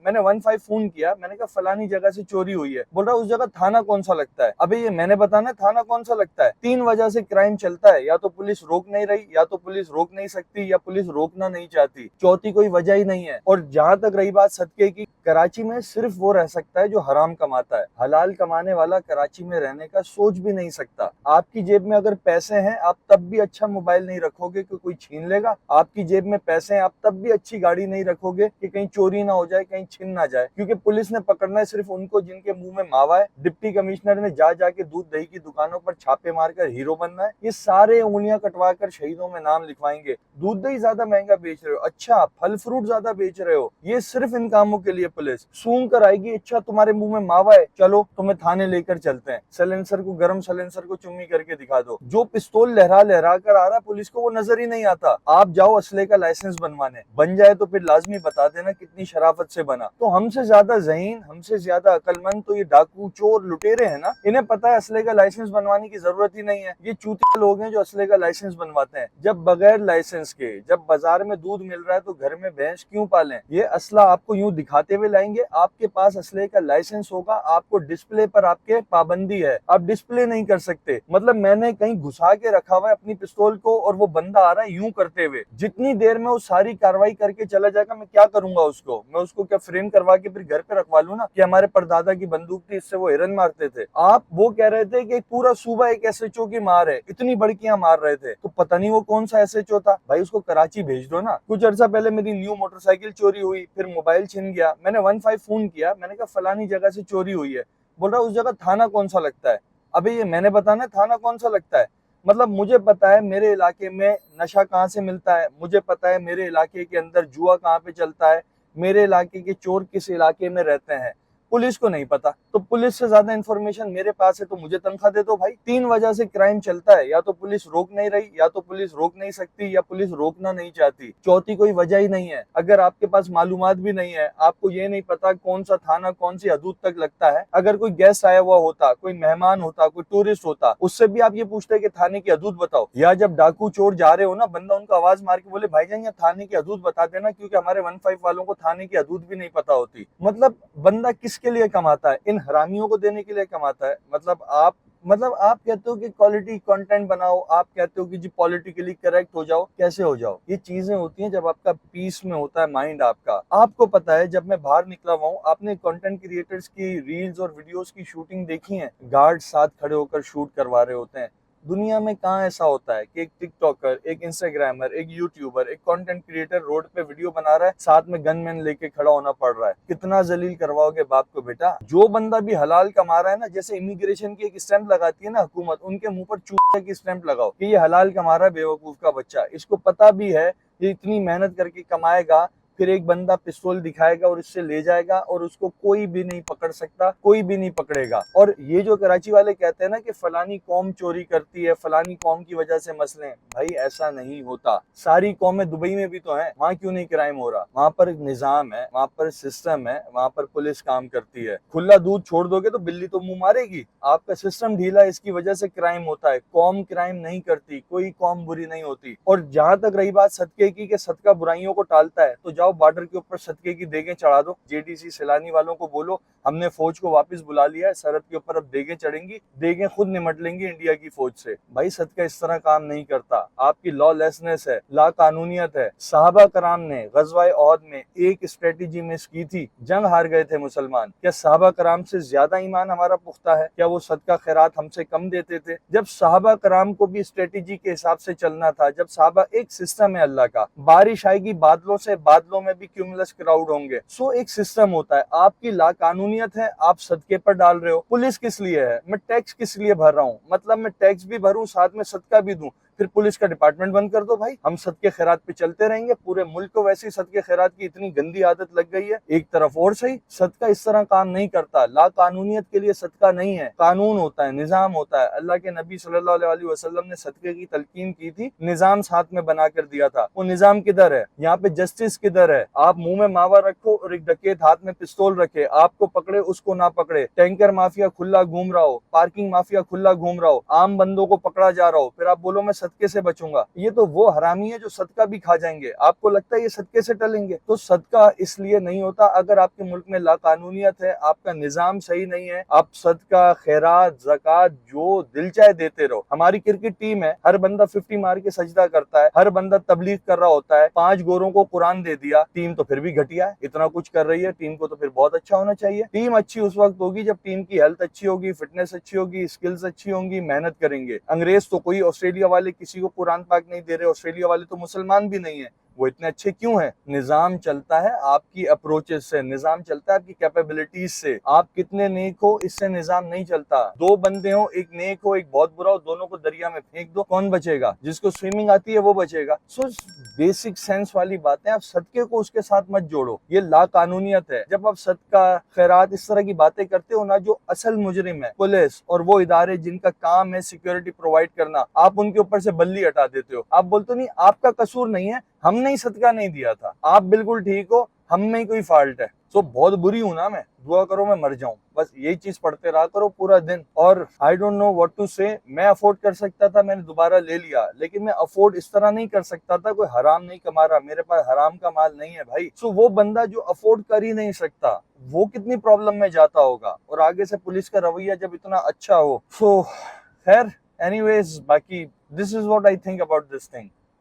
मैंने 15 फोन किया, मैंने कहा फलानी जगह से चोरी हुई है। बोल रहा उस जगह थाना कौन सा लगता है। अबे ये मैंने बताना थाना कौन सा लगता है। 3 वजह से क्राइम चलता है, या तो पुलिस रोक नहीं रही, या तो पुलिस रोक नहीं सकती, या पुलिस रोकना नहीं चाहती, चौथी कोई वजह ही नहीं है। और जहां तक रही बात सदके की, कराची में सिर्फ वो रह सकता है जो हराम कमाता है। हलाल कमाने वाला कराची में रहने का सोच भी नहीं सकता। आपकी जेब में अगर पैसे हैं, आप तब भी अच्छा मोबाइल नहीं रखोगे कि कोई छीन लेगा। आपकी जेब में पैसे हैं, आप तब भी अच्छी गाड़ी नहीं रखोगे कि कहीं चोरी ना हो जाए, कहीं छिन ना जाए। क्योंकि पुलिस ने पकड़ना है सिर्फ उनको जिनके मुंह में मावा है। डिप्टी कमिश्नर ने जा जाके दूध दही की दुकानों पर छापे मारकर हीरो बनना है। ये सारे उंगलियां कटवा कर शहीदों में नाम लिखवाएंगे। दूध दही ज्यादा महंगा बेच रहे हो, अच्छा फल फ्रूट ज्यादा बेच रहे हो, ये सिर्फ इन कामों के लिए पुलिस सूंघ कर आएगी। अच्छा तुम्हारे मुंह में मावा है, चलो तुम्हें थाने लेकर चलते हैं। सलेंसर को, गरम सलेंसर को चुम्मी करके दिखा दो। जो पिस्तौल लहरा लहरा कर आ रहा पुलिस को वो नजर ही नहीं आता। आप जाओ असले का लाइसेंस बनवाने, बन जाए तो फिर लाजमी बता देना कितनी शराफत से बना। तो हमसे ज्यादा ज़हीन, हमसे ज्यादा अकलमंद तो ये डाकू चोर लुटेरे हैं ना। इन्हें पता है असले का लाइसेंस बनवाने की जरूरत ही नहीं है। ये चूतिया लोग हैं जो असले का लाइसेंस बनवाते हैं। जब बगैर लाइसेंस के, जब बाजार में दूध मिल रहा है तो घर में भैंस क्यों पालें। ये असला आपको यूं दिखाते हुए लाएंगे, आपके पास असले का लाइसेंस होगा, आपको डिस्प्ले पर आपके पाबंदी है, आप डिस्प्ले नहीं कर सकते। मतलब मैंने कहीं घुसा के रखा हुआ है अपनी पिस्तौल को और वो बंदा आ रहा है यूं करते हुए। जितनी देर में वो सारी कार्रवाई करके चला जाएगा, मैं क्या करूंगा उसको? मैं उसको क्या फ्रेम करवा के फिर घर पे रखवा लूं ना कि हमारे परदादा की बंदूक थी, इससे वो हिरन मारते थे। आप वो कह रहे थे कि पूरा सूबा एक एसएचओ की मार है, इतनी बड़कियां मार रहे थे। तो पता नहीं वो कौन सा एसएचओ था भाई, उसको कराची भेज दो ना। कुछ अर्सा पहले मेरी न्यू मोटरसाइकिल चोरी हुई, फिर मोबाइल छिन गया। मैंने 15 फोन किया, मैंने कहा फलानी जगह से चोरी हुई है। बोल रहा उस जगह थाना कौन सा लगता है। अबे ये मैंने बताना थाना कौन सा लगता है। मतलब मुझे पता है मेरे इलाके में नशा कहाँ से मिलता है, मुझे पता है मेरे इलाके के अंदर जुआ कहाँ पे चलता है, मेरे इलाके के चोर किस इलाके में रहते हैं। पुलिस को नहीं पता। तो पुलिस से ज्यादा इंफॉर्मेशन मेरे पास है, तो मुझे तनख्वाह दे दो भाई। 3 वजह से क्राइम चलता है, या तो पुलिस रोक नहीं रही, या तो पुलिस रोक नहीं सकती, या पुलिस रोकना नहीं चाहती, चौथी कोई वजह ही नहीं है। अगर आपके पास मालूमात भी नहीं है, आपको ये नहीं पता कौन सा थाना कौन सी हदूद तक लगता है। अगर कोई गेस्ट आया हुआ होता, कोई मेहमान होता, कोई टूरिस्ट होता, उससे भी आप ये पूछते कि थाने की हदूद बताओ। या जब डाकू चोर जा रहे हो ना, बंदा उनको आवाज मार के बोले भाईजान ये थाने की हदूद बता देना, क्योंकि हमारे 15 वालों को थाने की हदूद भी नहीं पता होती। मतलब बंदा किसके लिए कमाता है? इन हरामियों को देने के लिए कमाता है। मतलब आप कहते हो कि क्वालिटी कंटेंट बनाओ, आप कहते हो कि जी पॉलिटिकली करेक्ट हो जाओ। कैसे हो जाओ? ये चीजें होती हैं जब आपका पीस में होता है माइंड आपका। आपको पता है जब मैं बाहर निकला हुआ हूँ, आपने कंटेंट क्रिएटर्स की रील्स और वीडियोस की शूटिंग देखी है? गार्ड साथ खड़े होकर शूट करवा रहे होते हैं। दुनिया में कहाँ ऐसा होता है कि एक टिकटॉकर, एक इंस्टाग्रामर, एक यूट्यूबर, एक कंटेंट क्रिएटर रोड पे वीडियो बना रहा है, साथ में गनमैन लेके खड़ा होना पड़ रहा है। कितना जलील करवाओगे बाप को बेटा। जो बंदा भी हलाल कमा रहा है ना, जैसे इमिग्रेशन की एक स्टैंप लगाती है ना हुकूमत, उनके मुंह पर चूहे की स्टैंप लगाओ कि ये हलाल कमा रहा है बेवकूफ का बच्चा। इसको पता भी है ये इतनी मेहनत करके कमाएगा, फिर एक बंदा पिस्तौल दिखाएगा और इससे ले जाएगा और उसको कोई भी नहीं पकड़ सकता, कोई भी नहीं पकड़ेगा। और ये जो कराची वाले कहते हैं ना कि फलानी कौम चोरी करती है, फलानी कौम की वजह से मसले हैं, भाई ऐसा नहीं होता। सारी कौमें दुबई में भी तो हैं, वहाँ क्यों नहीं क्राइम हो रहा? वहाँ पर निजाम है, वहाँ पर सिस्टम है, वहाँ पर पुलिस काम करती है। खुला दूध छोड़ दोगे तो बिल्ली तो मुंह मारेगी। आपका सिस्टम ढीला है, इसकी वजह से क्राइम होता है। कौम क्राइम नहीं करती, कोई कौम बुरी नहीं होती। और जहां तक रही बात सदके की कि सदका बुराइयों को टालता है, तो जाओ बॉर्डर के ऊपर सदके की देगें चढ़ा दो। जेडीसी सैलानी वालों को बोलो हमने फौज को वापस बुला लिया है, सरहद के ऊपर अब देगें चढ़ेंगी, देगें खुद निमट लेंगी इंडिया की फौज से। भाई सदका इस तरह काम नहीं करता। आपकी लॉलेसनेस है, ला कानूनियत है। साहबा कराम ने गज़वाए ओहद में एक स्ट्रेटेजी मिस की थी, जंग हार गए थे मुसलमान। क्या साहबा कराम से ज्यादा ईमान हमारा पुख्ता है? क्या वो सदका खैरात हमसे कम देते थे? जब साहबा कराम को भी स्ट्रेटेजी के हिसाब से चलना था, जब साहबा एक सिस्टम है अल्लाह का, बारिश आएगी बादलों से, बादलों में भी क्यूमुलस क्राउड होंगे। सो एक सिस्टम होता है। आपकी लाकानूनियत है, आप सदके पर डाल रहे हो। पुलिस किस लिए है? मैं टैक्स किस लिए भर रहा हूँ? मतलब मैं टैक्स भी भरूं, साथ में सदका भी दूं, फिर पुलिस का डिपार्टमेंट बंद कर दो भाई। हम सदके खैरात पे चलते रहेंगे, पूरे मुल्क को वैसे ही सदके खैरात की इतनी गंदी आदत लग गई है। एक तरफ और सही, सदका इस तरह काम नहीं करता। ला कानूनियत के लिए सदका नहीं है, कानून होता है, निजाम होता है। अल्लाह के नबी सल्लल्लाहु अलैहि वसल्लम ने सदके की तलकीन की थी, निजाम साथ में बना कर दिया था। वो निजाम किधर है? यहाँ पे जस्टिस किधर है? आप मुंह में मावा रखो और एक डकैत हाथ में पिस्तौल रखे, आपको पकड़े उसको ना पकड़े। टैंकर माफिया खुला घूम रहा हो, पार्किंग माफिया खुला घूम रहा हो, आम बंदों को पकड़ा जा रहा हो, फिर आप बोलो मैं सदके से बचूंगा। ये तो वो हरामी है जो सदका भी खा जाएंगे। आपको लगता है ये सदके से टलेंगे? तो सदका इसलिए नहीं होता अगर आपके मुल्क में लाकानूनियत है, आपका निजाम सही नहीं है, आप सदका, खैरात, ज़कात जो दिल चाहे देते रहो। हमारी क्रिकेट टीम है, हर बंदा 50 मार के सजदा करता है, हर बंदा तबलीग कर रहा होता है, 5 गोरों को कुरान दे दिया, टीम तो फिर भी घटिया है। इतना कुछ कर रही है, टीम को तो फिर बहुत अच्छा होना चाहिए। टीम अच्छी उस वक्त होगी जब टीम की हेल्थ अच्छी होगी, फिटनेस अच्छी होगी, स्किल्स अच्छी होंगी, मेहनत करेंगे। अंग्रेज तो कोई ऑस्ट्रेलिया वाले किसी को कुरान पाक नहीं दे रहे, ऑस्ट्रेलिया वाले तो मुसलमान भी नहीं है, वो इतने अच्छे क्यों हैं? निजाम चलता है आपकी अप्रोचेस से, निजाम चलता है आपकी कैपेबिलिटीज से। आप कितने नेक हो इससे निजाम नहीं चलता। 2 बंदे हो, एक नेक हो एक बहुत बुरा हो, दोनों को दरिया में फेंक दो, कौन बचेगा? जिसको स्विमिंग आती है वो बचेगा। सो बेसिक सेंस वाली बातें, आप सदके को उसके साथ मत जोड़ो, ये लाकानूनियत है। जब आप सदका, खैरात इस तरह की बातें करते हो ना, जो असल मुजरिम है पुलिस और वो इदारे जिनका काम है सिक्योरिटी प्रोवाइड करना, आप उनके ऊपर से बल्ली हटा देते हो। आप बोलते नहीं आपका कसूर नहीं है, हमने ही सदका नहीं दिया था, आप बिल्कुल ठीक हो, हम में ही कोई फॉल्ट है। तो बहुत बुरी हूं ना मैं, दुआ करो मैं मर जाऊं, बस यही चीज पढ़ते रहा करो पूरा दिन। और I don't know what to say. मैं अफोर्ड कर सकता था, मैंने दोबारा ले लिया, लेकिन मैं अफोर्ड इस तरह नहीं कर सकता था। कोई हराम नहीं कमा रहा, मेरे पास हराम का माल नहीं है भाई। सो वो बंदा जो अफोर्ड कर ही नहीं सकता, वो कितनी प्रॉब्लम में जाता होगा। और आगे से पुलिस का रवैया जब इतना अच्छा हो। सो खैर, एनीवेज, बाकी this is what I think about this thing.